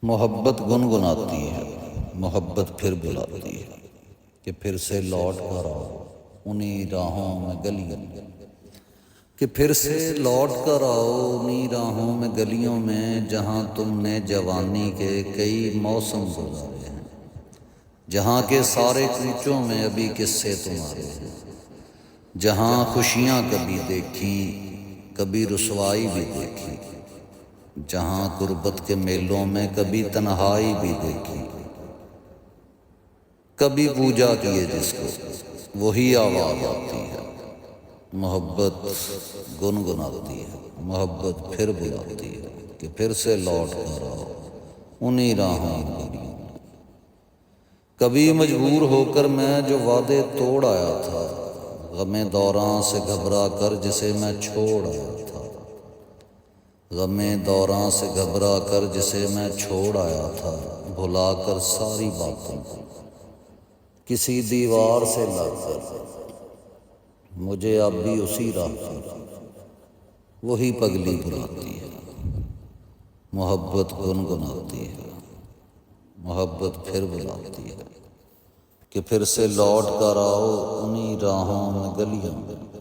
محبت گنگناتی ہے، محبت پھر بلاتی ہے کہ پھر سے لوٹ کر آؤ انہی راہوں میں گلیوں میں، کہ پھر سے لوٹ کر آؤ انہی راہوں میں گلیوں میں جہاں تم نے جوانی کے کئی موسم گزارے ہیں، جہاں کے سارے کوچوں میں ابھی قصے تمہارے ہیں، جہاں خوشیاں کبھی دیکھیں کبھی رسوائی بھی دیکھی، جہاں غربت کے میلوں میں کبھی تنہائی بھی دیکھی، کبھی پوجا کیے جس کو وہی آواز آتی ہے، محبت گنگناتی ہے، محبت پھر بلاتی ہے کہ پھر سے لوٹ کر آؤ انہی راہوں میں۔ کبھی مجبور ہو کر میں جو وعدے توڑ آیا تھا، غم دوراں سے گھبرا کر جسے میں چھوڑ آیا تھا، غم دوراں سے گھبرا کر جسے میں چھوڑ آیا تھا، بھلا کر ساری باتوں کو کسی دیوار سے لگ کر مجھے اب بھی اسی راہ پر وہی پگلی بلاتی ہے، محبت گنگناتی ہے، محبت پھر بلاتی ہے کہ پھر سے لوٹ کر آؤ انہی راہوں میں گلیوں میں۔